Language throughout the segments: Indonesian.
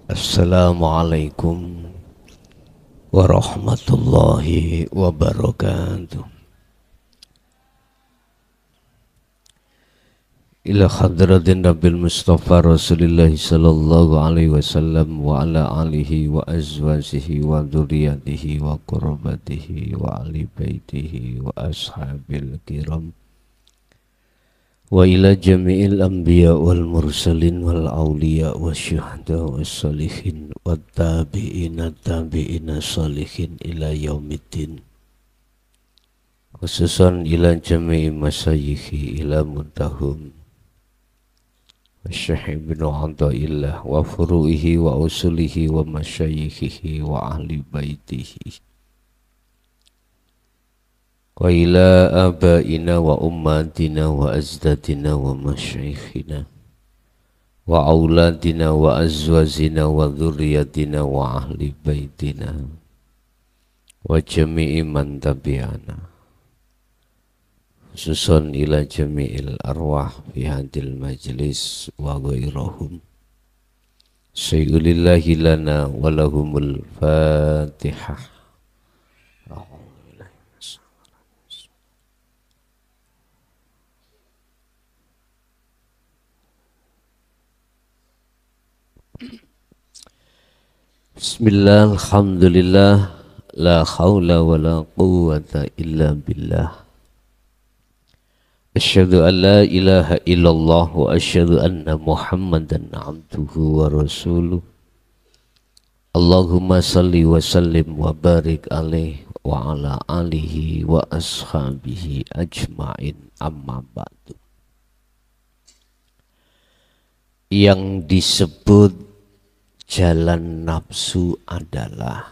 Assalamualaikum warahmatullahi wabarakatuh. Ila hadratin Nabil Mustafa Rasulullah sallallahu alaihi wasallam wa ala alihi wa azwajihi wa dzurriyyatihi wa qurrabatihi wa ali baitihi wa ashabil kiram wa ila jami'il anbiya wal mursalin wal awliya wa syuhada was salihin wa tabi'ina tabi'ina salihin ila yaumiddin, khususan ila jami'i masyayikhi ila muntahum wa syekh ibnu Athaillah wa furu'ihi wa usulihi wa masyayikhihi wa ahli baitihi wa ila abaina wa ummatina wa azdadina wa masyayikhina wa auladina wa azwazina wa dzurriyyatina wa ahli baitina wa jami'i man tabi'ana, khususan ila jami'il arwah fi hadil majlis wa ghairahum. Sayyulillahi lana wa lahumul fatihah. Bismillah, alhamdulillah, la khawla wa la quwwata illa billah. Asyhadu an la ilaha illallah wa asyhadu anna Muhammadan abduhu wa rasuluh. Allahumma salli wa sallim wa barik alaih wa ala alihi wa ashabihi ajma'in, amma ba'du. Yang disebut jalan nafsu adalah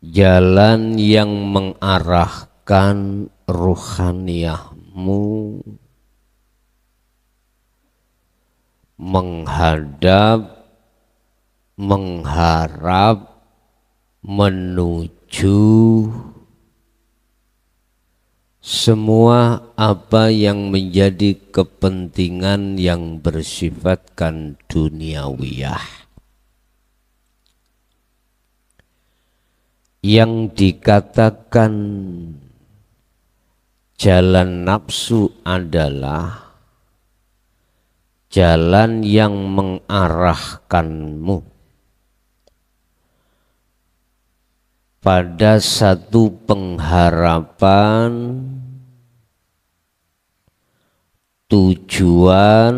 jalan yang mengarahkan ruhaniyahmu menghadap, mengharap, menuju semua apa yang menjadi kepentingan yang bersifatkan duniawiyah, yang dikatakan jalan nafsu adalah jalan yang mengarahkanmu pada satu pengharapan, tujuan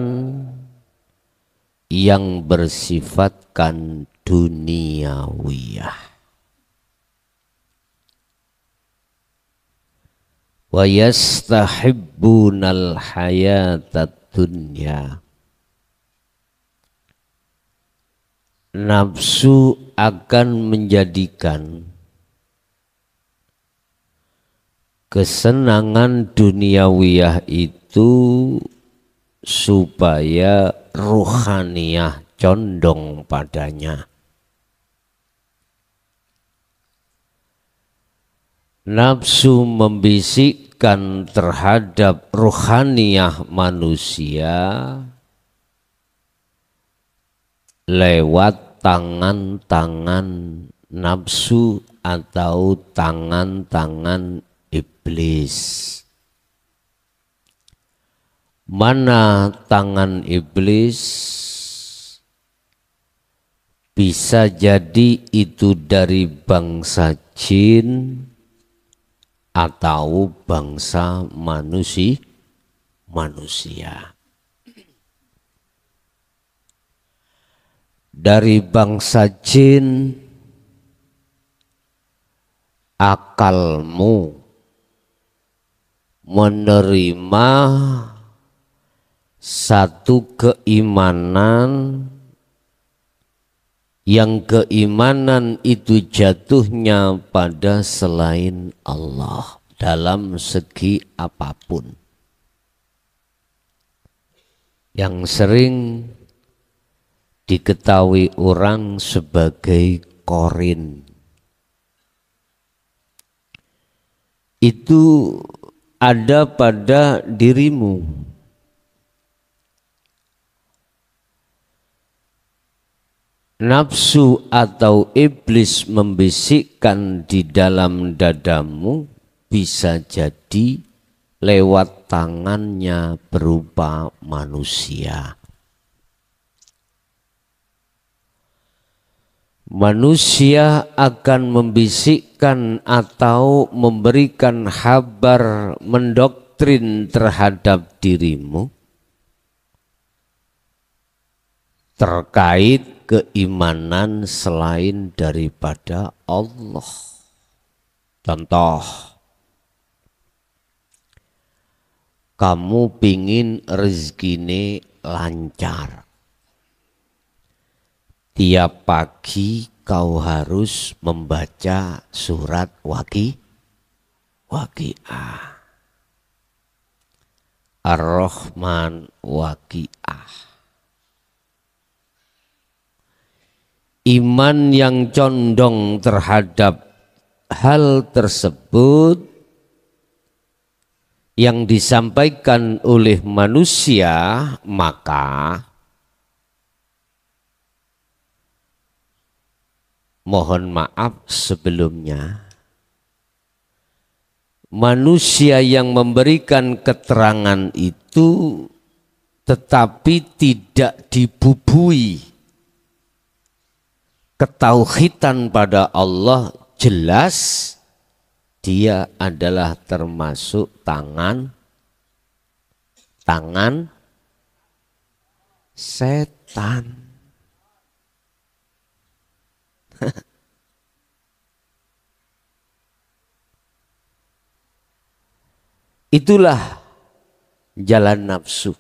yang bersifatkan duniawiyah. Wa yastahibbunal hayatad dunya. Nafsu akan menjadikan kesenangan duniawiyah itu supaya ruhaniyah condong padanya. Nafsu membisikkan terhadap ruhaniyah manusia lewat tangan-tangan nafsu atau tangan-tangan iblis. Mana tangan iblis? Bisa jadi itu dari bangsa jin atau bangsa manusia. Dari bangsa jin, akalmu menerima satu keimanan yang keimanan itu jatuhnya pada selain Allah dalam segi apapun, yang sering diketahui orang sebagai korin. Itu ada pada dirimu. nafsu atau iblis membisikkan di dalam dadamu bisa jadi lewat tangannya berupa manusia. Manusia akan membisikkan atau memberikan kabar, mendoktrin terhadap dirimu terkait keimanan selain daripada Allah. Contoh, kamu pingin rezekine lancar. Tiap pagi kau harus membaca surat Waqiah. Ar-Rahman Waqiah. Iman yang condong terhadap hal tersebut yang disampaikan oleh manusia, maka mohon maaf sebelumnya, manusia yang memberikan keterangan itu tetapi tidak dibubui ketauhidan pada Allah, jelas dia adalah termasuk tangan setan. Itulah jalan nafsu.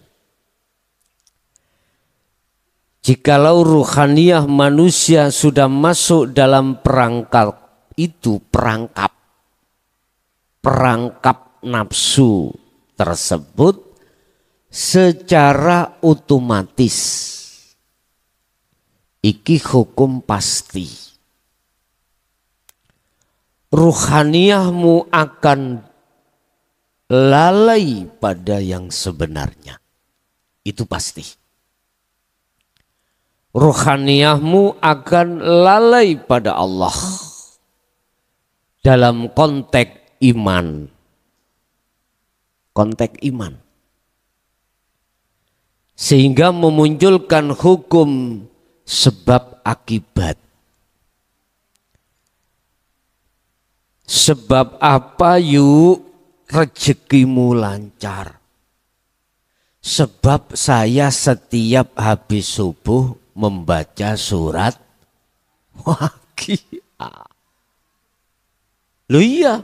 Jikalau ruhaniyah manusia sudah masuk dalam perangkap itu, perangkap nafsu tersebut, secara otomatis iki hukum pasti. Ruhaniyahmu akan lalai pada yang sebenarnya. Itu pasti. Ruhaniyahmu akan lalai pada Allah. Dalam konteks iman. Konteks iman. Sehingga memunculkan hukum sebab akibat. Sebab apa yuk rezekimu lancar? Sebab saya setiap habis subuh membaca surat Waqiah. Loh iya.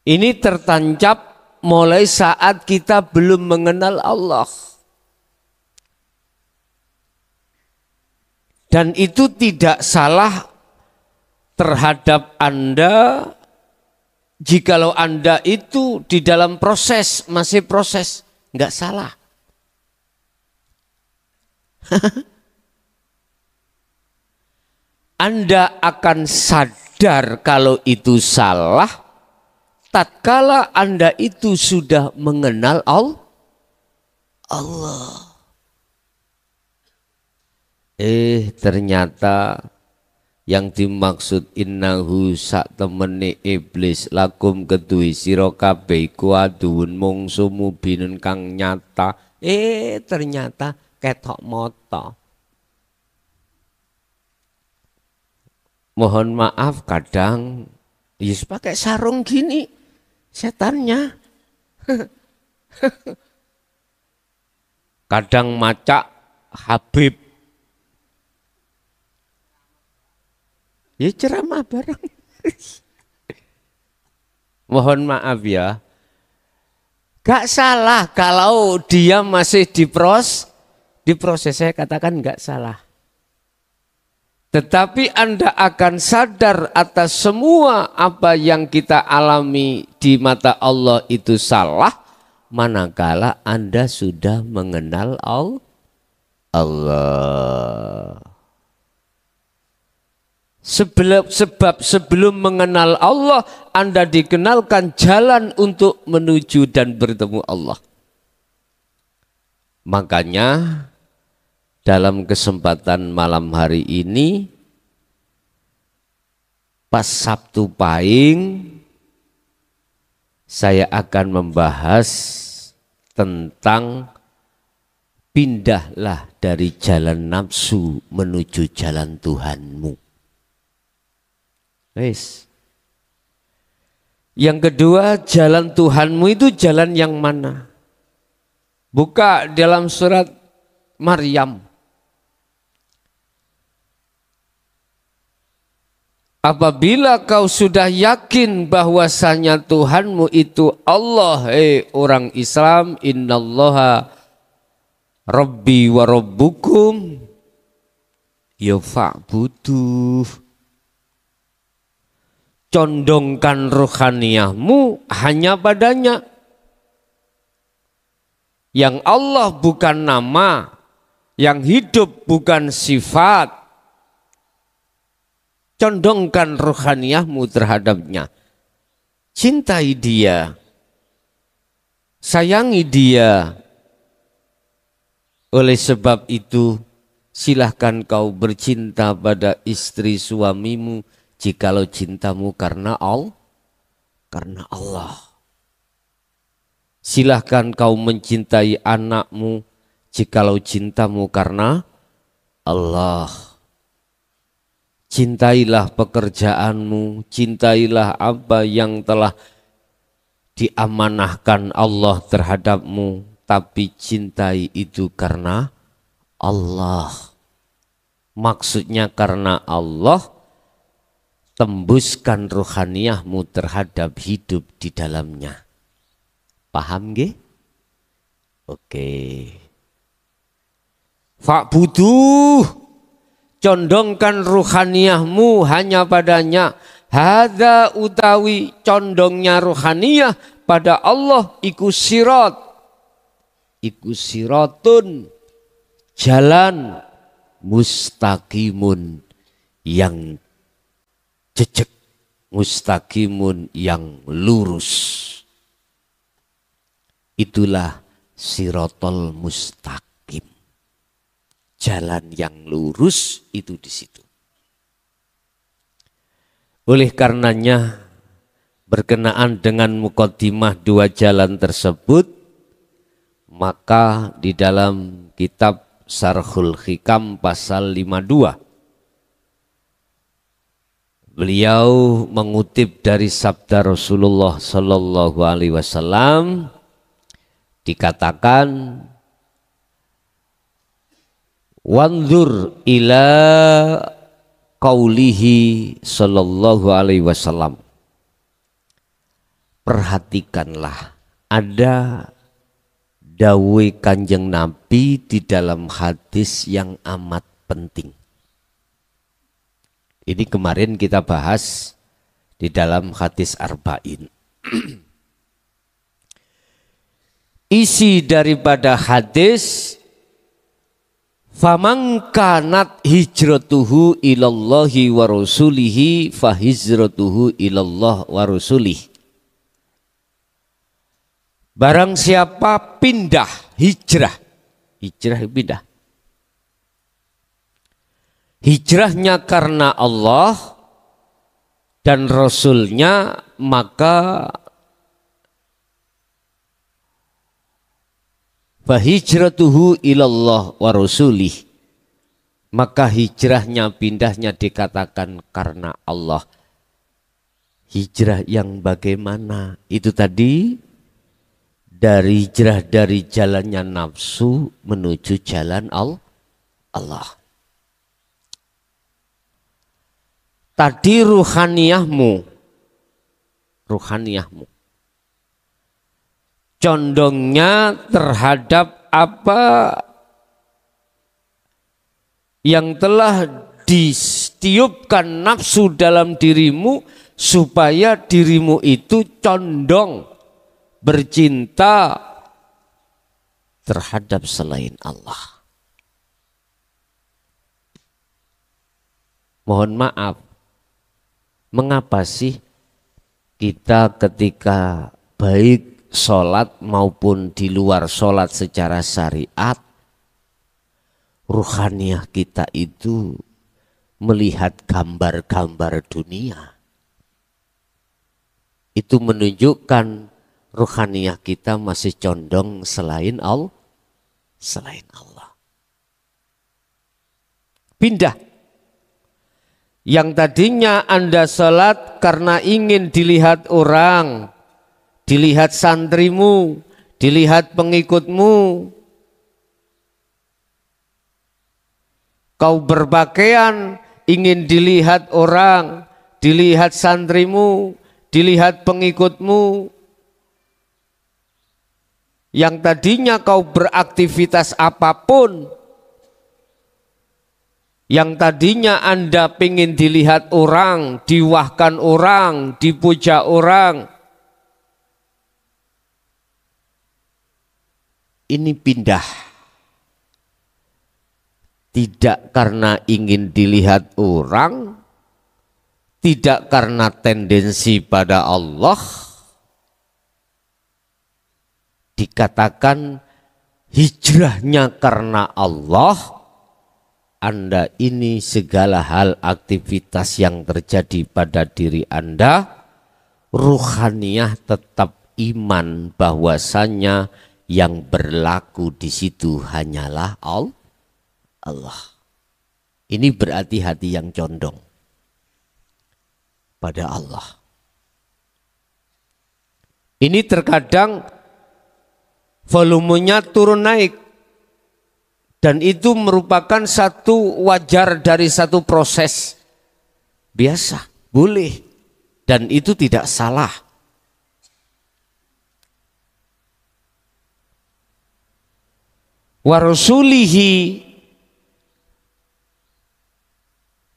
Ini tertancap mulai saat kita belum mengenal Allah. Dan itu tidak salah terhadap Anda jikalau Anda itu di dalam proses, masih proses, enggak salah. Anda akan sadar kalau itu salah tatkala Anda itu sudah mengenal Allah. Ternyata yang dimaksud innahu sak temene iblis lakum kedui sira kabeh iku aduun mungsu mubinun kang nyata. Ternyata ketok mata. Mohon maaf kadang Yesus pakai sarung gini setannya. Kadang macak Habib. Ya ceramah bareng. Mohon maaf ya. Gak salah kalau dia masih diproses, saya katakan gak salah. Tetapi Anda akan sadar atas semua apa yang kita alami di mata Allah itu salah, manakala Anda sudah mengenal Allah. Sebab sebelum mengenal Allah, Anda dikenalkan jalan untuk menuju dan bertemu Allah. Makanya dalam kesempatan malam hari ini pas Sabtu Pahing saya akan membahas tentang pindahlah dari jalan nafsu menuju jalan Tuhanmu. Wes. Yang kedua, jalan Tuhanmu itu jalan yang mana? Buka dalam surat Maryam. Apabila kau sudah yakin bahwasanya Tuhanmu itu Allah, orang Islam, innallaha rabbi wa rabbukum ya fa'buduh. Condongkan rohaniyahmu hanya padanya. Yang Allah bukan nama, yang hidup bukan sifat. Condongkan rohaniyahmu terhadapnya. Cintai dia. Sayangi dia. Oleh sebab itu, silahkan kau bercinta pada istri suamimu jikalau cintamu karena Allah. Silahkan kau mencintai anakmu jikalau cintamu karena Allah. Cintailah pekerjaanmu, cintailah apa yang telah diamanahkan Allah terhadapmu, tapi cintai itu karena Allah. Maksudnya karena Allah, tembuskan rohaniyahmu terhadap hidup di dalamnya. Paham nggih? Oke. Fa'buduh, condongkan rohaniyahmu hanya padanya. Hadza utawi condongnya rohaniyah pada Allah iku sirat. Iku siratun, jalan mustaqimun yang jejak, mustaqimun yang lurus. Itulah sirotol mustaqim. Jalan yang lurus itu di situ. Oleh karenanya berkenaan dengan muqaddimah dua jalan tersebut, maka di dalam kitab Syarhul Hikam pasal 52 beliau mengutip dari sabda Rasulullah Sallallahu Alaihi Wasallam, dikatakan, wanzur ila qaulihi Sallallahu Alaihi Wasallam. Perhatikanlah, ada dawe Kanjeng Nabi di dalam hadis yang amat penting. Ini kemarin kita bahas di dalam hadis Arba'in. Isi daripada hadis, faman kanat hijratuhu ilallahi wa rasulihi fa hijratuhu ilallah wa rasulih. Barang siapa pindah, hijrah pindah. Hijrahnya karena Allah dan Rasulnya, maka fahijratuhu ilallah wa rasulih, maka hijrahnya pindahnya dikatakan karena Allah. Hijrah yang bagaimana? Itu tadi dari hijrah dari jalannya nafsu menuju jalan Allah. Tadi ruhaniyahmu, condongnya terhadap apa yang telah ditiupkan nafsu dalam dirimu, supaya dirimu itu condong bercinta terhadap selain Allah. Mohon maaf, mengapa sih kita ketika baik sholat maupun di luar sholat secara syariat, ruhaniyah kita itu melihat gambar-gambar dunia. Itu menunjukkan ruhaniyah kita masih condong selain Allah. Pindah. Yang tadinya Anda salat karena ingin dilihat orang, dilihat santrimu, dilihat pengikutmu. Kau berpakaian ingin dilihat orang, dilihat santrimu, dilihat pengikutmu. Yang tadinya kau beraktivitas apapun, yang tadinya Anda ingin dilihat orang, diwahkan orang, dipuja orang, ini pindah. Tidak karena ingin dilihat orang, tidak karena tendensi pada Allah. Dikatakan hijrahnya karena Allah. Anda ini segala hal aktivitas yang terjadi pada diri Anda, ruhaniyah tetap iman bahwasanya yang berlaku di situ hanyalah Allah. Ini berarti hati yang condong pada Allah. Ini terkadang volumenya turun naik. Dan itu merupakan satu wajar dari satu proses biasa, boleh. Dan itu tidak salah. Wa rasulihi,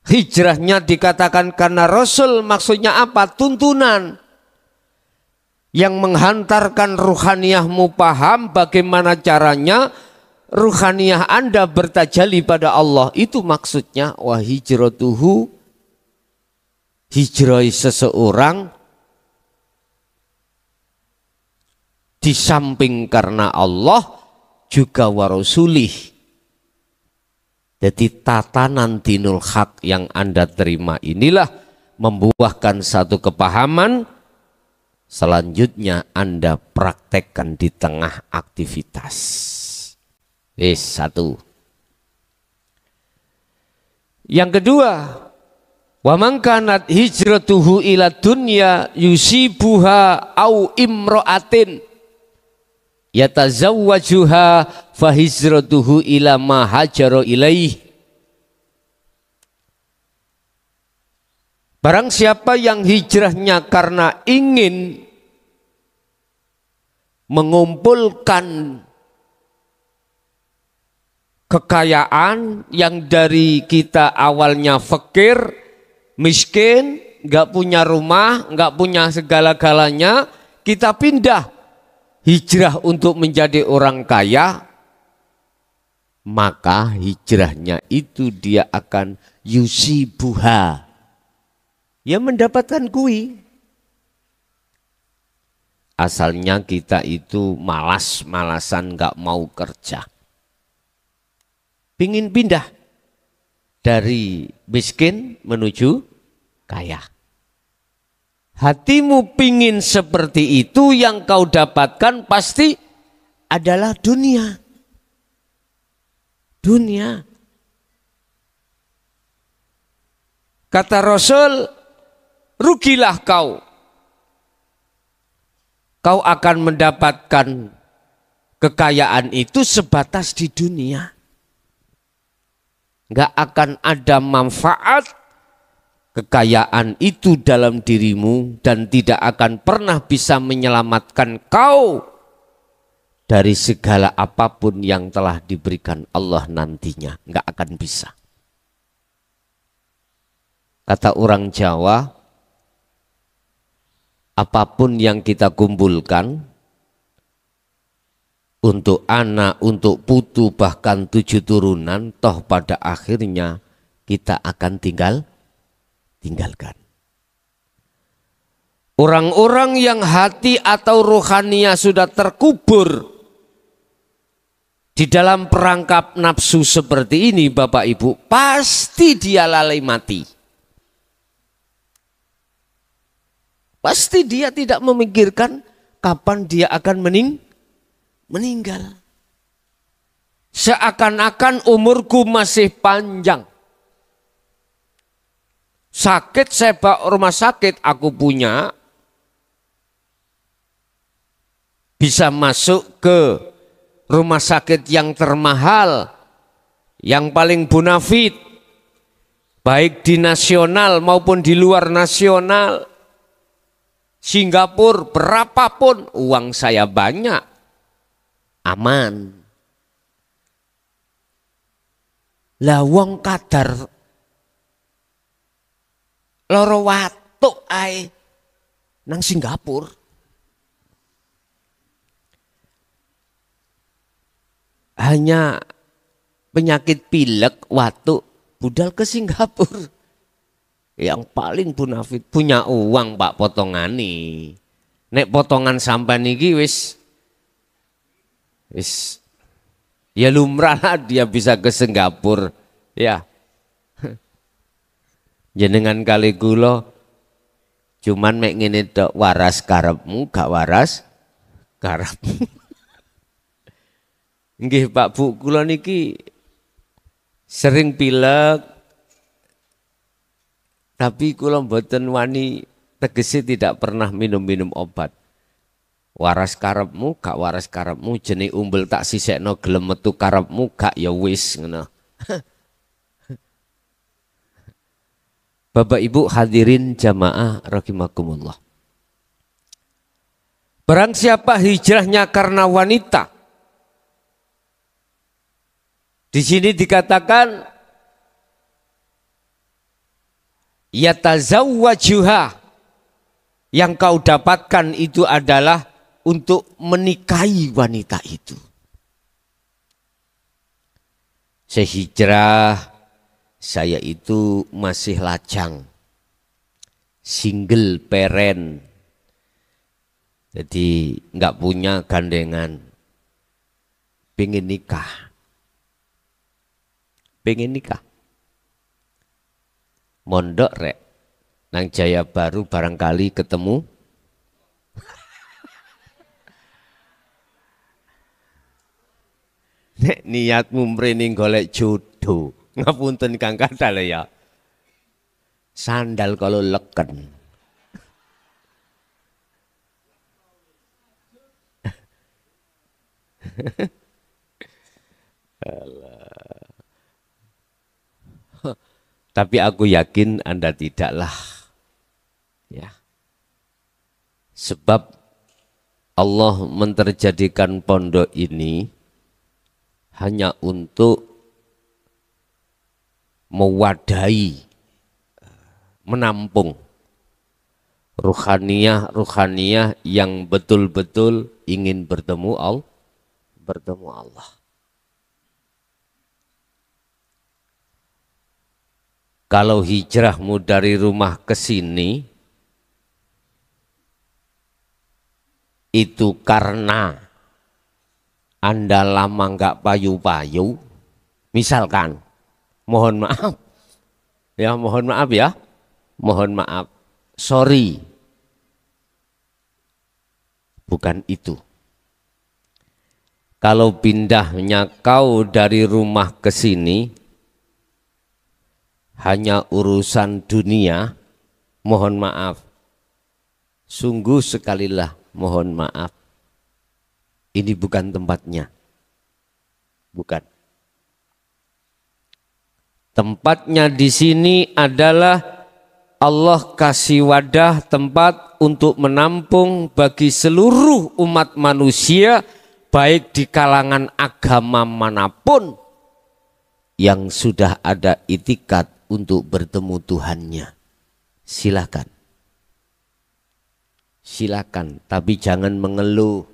hijrahnya dikatakan karena Rasul, maksudnya apa? Tuntunan yang menghantarkan ruhaniyahmu paham bagaimana caranya ruhaniyah Anda bertajalli pada Allah. Itu maksudnya wa hijratuhu, hijrah seseorang di samping karena Allah juga wa rasulih. Jadi tatanan dinul haq yang Anda terima inilah membuahkan satu kepahaman, selanjutnya Anda praktekkan di tengah aktivitas. Satu. Yang kedua, wa man kanat hijratuhu ila dunya yusibuha au imra'atin yatazawwajuha fa hijratuhu ila ma hajara ilaih. Barang siapa yang hijrahnya karena ingin mengumpulkan kekayaan yang dari kita awalnya fakir, miskin, nggak punya rumah, nggak punya segala-galanya, kita pindah hijrah untuk menjadi orang kaya, maka hijrahnya itu dia akan yusibuha, ya mendapatkan kui. Asalnya kita itu malas-malasan, nggak mau kerja. Pingin pindah dari miskin menuju kaya. Hatimu pingin seperti itu, yang kau dapatkan pasti adalah dunia. Dunia. Kata Rasul, rugilah kau. Kau akan mendapatkan kekayaan itu sebatas di dunia. Nggak akan ada manfaat kekayaan itu dalam dirimu dan tidak akan pernah bisa menyelamatkan kau dari segala apapun yang telah diberikan Allah nantinya. Nggak akan bisa. Kata orang Jawa, apapun yang kita kumpulkan, untuk anak, untuk putu, bahkan 7 turunan, toh pada akhirnya kita akan tinggalkan. Orang-orang yang hati atau rohaninya sudah terkubur Di dalam perangkap nafsu seperti ini Bapak Ibu, pasti dia lalai mati. Pasti dia tidak memikirkan kapan dia akan meninggal. Seakan-akan umurku masih panjang. Sakit saya bawa rumah sakit, aku punya. Bisa masuk ke rumah sakit yang termahal, yang paling bonafit, baik di nasional maupun di luar nasional. Singapura berapapun, uang saya banyak, aman. Lah wong kadar loro watuk ae nang Singapura. Hanya penyakit pilek, watuk, budal ke Singapura. Yang paling bonafit, punya uang Pak potongani. Nek potongan sampai niki wis ya lumrah lah dia bisa ke Singapura. Ya. Jenengan kali kula cuman mek ngene tok, waras karepmu gak waras karepmu. Nggih Pak Bu, kula niki sering pilek, tapi kula mboten wani, tegese tidak pernah minum-minum obat. Waras karepmu gak waras karepmu, jenenge umbel tak sisekno gelem metu karepmu gak ya wis ngono. Bapak Ibu hadirin jamaah rahimakumullah. Barang siapa hijrahnya karena wanita, di sini dikatakan yatazawwajuha, yang kau dapatkan itu adalah untuk menikahi wanita itu. Saya hijrah, saya itu masih lajang, single parent, jadi nggak punya gandengan, pengen nikah. Pengen nikah, mondok rek nang Jaya Baru barangkali ketemu. Nek niatmu mrene golek jodoh, ngapunten Kang Kadal ya, sandal kalau leken. Tapi aku yakin Anda tidaklah. Ya. Sebab Allah menterjadikan pondok ini hanya untuk mewadahi, menampung ruhaniyah yang betul-betul ingin bertemu Allah. Kalau hijrahmu dari rumah ke sini itu karena Anda lama nggak payu-payu, misalkan, mohon maaf ya, mohon maaf, sorry, bukan itu. Kalau pindahnya kau dari rumah ke sini hanya urusan dunia, mohon maaf, sungguh sekalilah mohon maaf, ini bukan tempatnya, bukan. Tempatnya di sini adalah Allah kasih wadah, tempat untuk menampung bagi seluruh umat manusia, baik di kalangan agama manapun, yang sudah ada itikat untuk bertemu Tuhannya. Silakan. Silakan, tapi jangan mengeluh.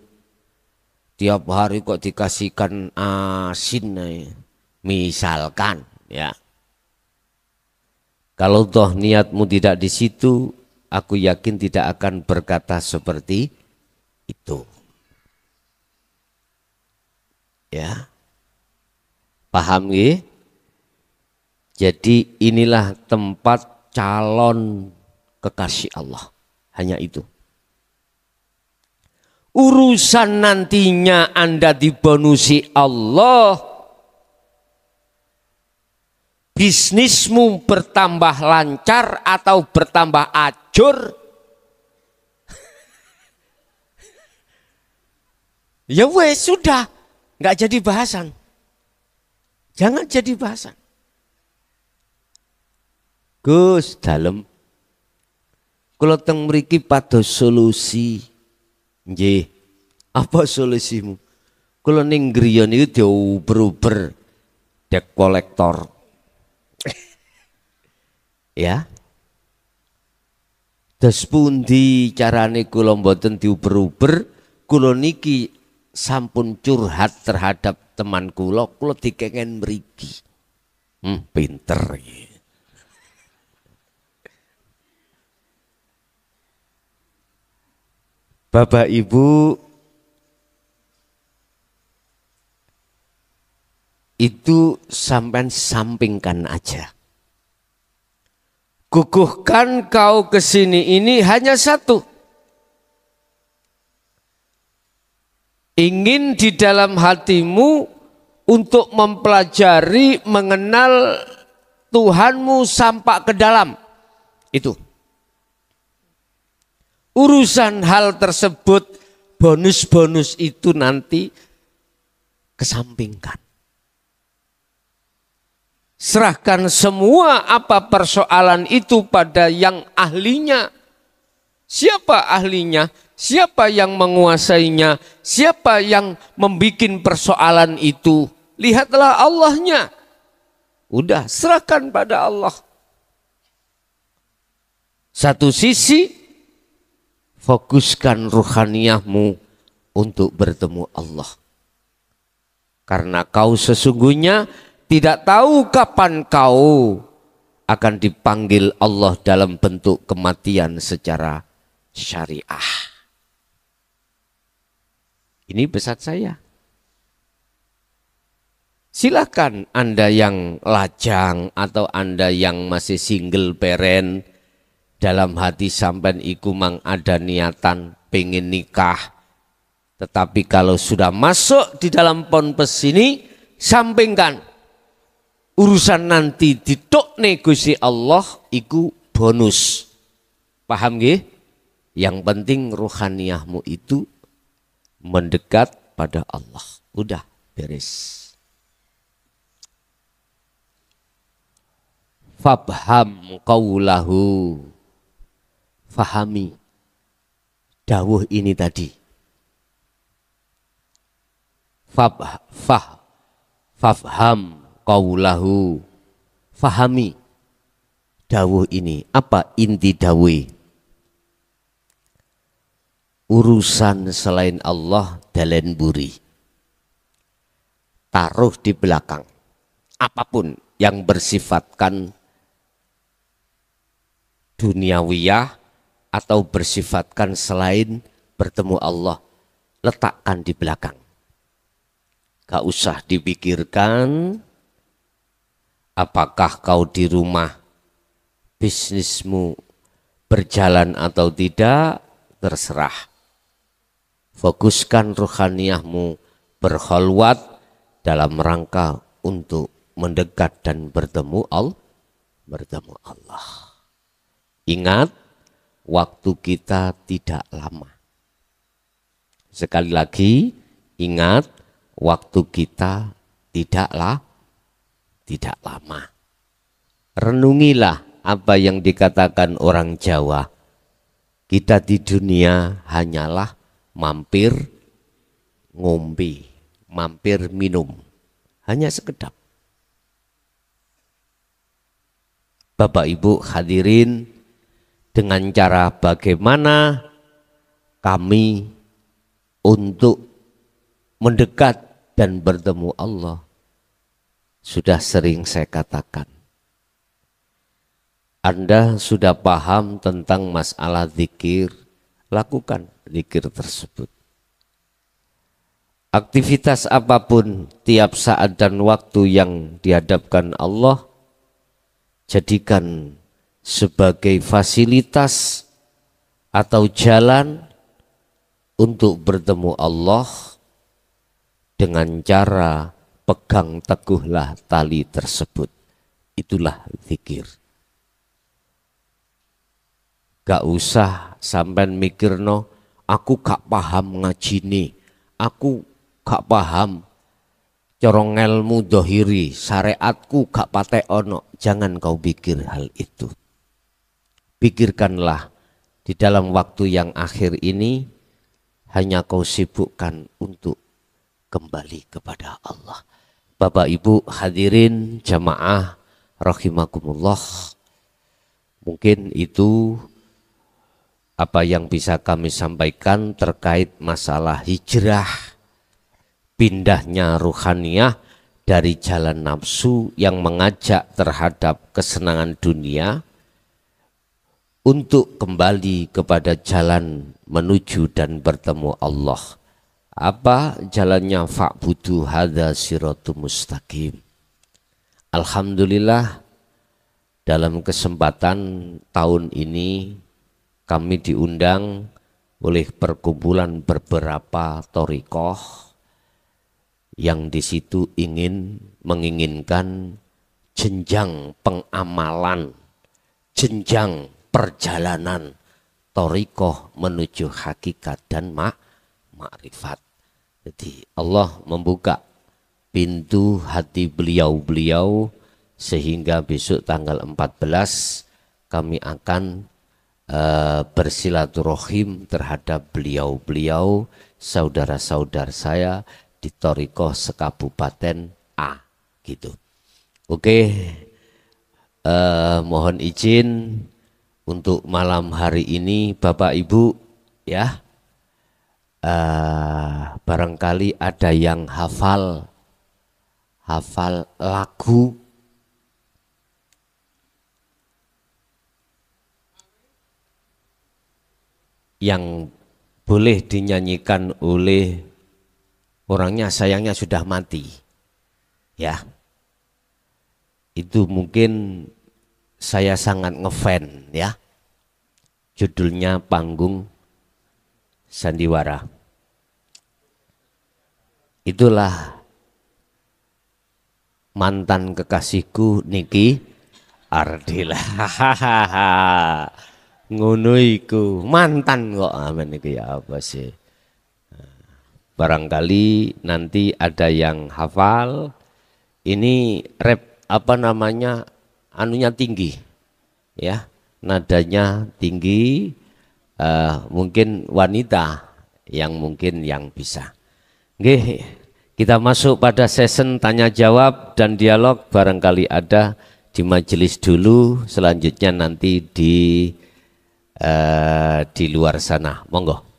Tiap hari kok dikasihkan asin, misalkan ya. Kalau toh niatmu tidak di situ, aku yakin tidak akan berkata seperti itu. Ya. Paham ya? Jadi inilah tempat calon kekasih Allah. Hanya itu. Urusan nantinya Anda dibonusi Allah, bisnismu bertambah lancar atau bertambah ajur, ya wes sudah, nggak jadi bahasan. Jangan jadi bahasan. Gus dalem, kalau teng mriki pados solusi. Nggih, apa solusimu? Kula ning griya niku diober-ober dek kolektor. Ya. Dos pundi carane kula mboten diuber-uber, kula niki sampun curhat terhadap teman kula dikengen mriki. Pinter iki. Bapak Ibu, itu sampai sampingkan aja. Guguhkan kau ke sini ini hanya satu. Ingin di dalam hatimu untuk mempelajari, mengenal Tuhanmu sampai ke dalam. Itu. Urusan hal tersebut, bonus-bonus itu nanti kesampingkan. Serahkan semua apa persoalan itu pada yang ahlinya. Siapa ahlinya? Siapa yang menguasainya? Siapa yang membuat persoalan itu? Lihatlah Allahnya. Udah, serahkan pada Allah. Satu sisi, fokuskan ruhaniyahmu untuk bertemu Allah. Karena kau sesungguhnya tidak tahu kapan kau akan dipanggil Allah dalam bentuk kematian secara syariah. Ini pesan saya. Silakan Anda yang lajang atau Anda yang masih single parent, dalam hati sampean iku mang ada niatan pengen nikah. Tetapi kalau sudah masuk di dalam ponpes ini, sampingkan. Urusan nanti ditukne Gusti Allah iku bonus. Paham nggih? Yang penting ruhaniyahmu itu mendekat pada Allah. Udah beres. Fabham qaulahu. Fahami dawuh ini tadi. Fafham qaulahu. Fahami dawuh ini. Apa inti dawuh? Urusan selain Allah dalen buri. Taruh di belakang. Apapun yang bersifatkan duniawiyah atau bersifatkan selain bertemu Allah, letakkan di belakang. Gak usah dipikirkan apakah kau di rumah bisnismu berjalan atau tidak, terserah. Fokuskan ruhaniyahmu berkholwat dalam rangka untuk mendekat dan bertemu Allah. Ingat, waktu kita tidak lama. Sekali lagi, ingat, waktu kita tidak lama. Renungilah apa yang dikatakan orang Jawa. Kita di dunia hanyalah mampir ngombe, mampir minum. Hanya sekedap. Bapak Ibu hadirin, dengan cara bagaimana kami untuk mendekat dan bertemu Allah, sudah sering saya katakan. Anda sudah paham tentang masalah zikir, lakukan zikir tersebut. Aktivitas apapun tiap saat dan waktu yang dihadapkan Allah, jadikan sebagai fasilitas atau jalan untuk bertemu Allah dengan cara pegang teguhlah tali tersebut. Itulah zikir. Gak usah sampai mikirno, aku gak paham ngajini, aku gak paham corong ilmu dohiri, syariatku gak patek ono. Jangan kau pikir hal itu. Pikirkanlah di dalam waktu yang akhir ini hanya kau sibukkan untuk kembali kepada Allah. Bapak Ibu hadirin jamaah rahimakumullah, mungkin itu apa yang bisa kami sampaikan terkait masalah hijrah, pindahnya ruhaniyah dari jalan nafsu yang mengajak terhadap kesenangan dunia untuk kembali kepada jalan menuju dan bertemu Allah. Apa jalannya? Fa'budu hadza siratum mustaqim. Alhamdulillah, dalam kesempatan tahun ini kami diundang oleh perkumpulan beberapa thariqah yang di situ menginginkan jenjang pengamalan, jenjang perjalanan thariqah menuju hakikat dan makrifat. Jadi Allah membuka pintu hati beliau-beliau sehingga besok tanggal 14 kami akan bersilaturahim terhadap beliau-beliau, saudara-saudara saya di thariqah sekabupaten A gitu. Oke, mohon izin untuk malam hari ini Bapak Ibu ya, barangkali ada yang hafal lagu yang boleh dinyanyikan oleh orangnya, sayangnya sudah mati ya. Itu mungkin saya sangat ngefan ya, judulnya Panggung Sandiwara. Itulah mantan kekasihku Niki Ardila. Ngono iku mantan kok, amen iki ya apa sih. Barangkali nanti ada yang hafal. Ini rap apa namanya, anunya tinggi ya, nadanya tinggi. Mungkin wanita yang bisa. Nggih, kita masuk pada session tanya jawab dan dialog. Barangkali ada di majelis dulu, selanjutnya nanti di luar sana. Monggo.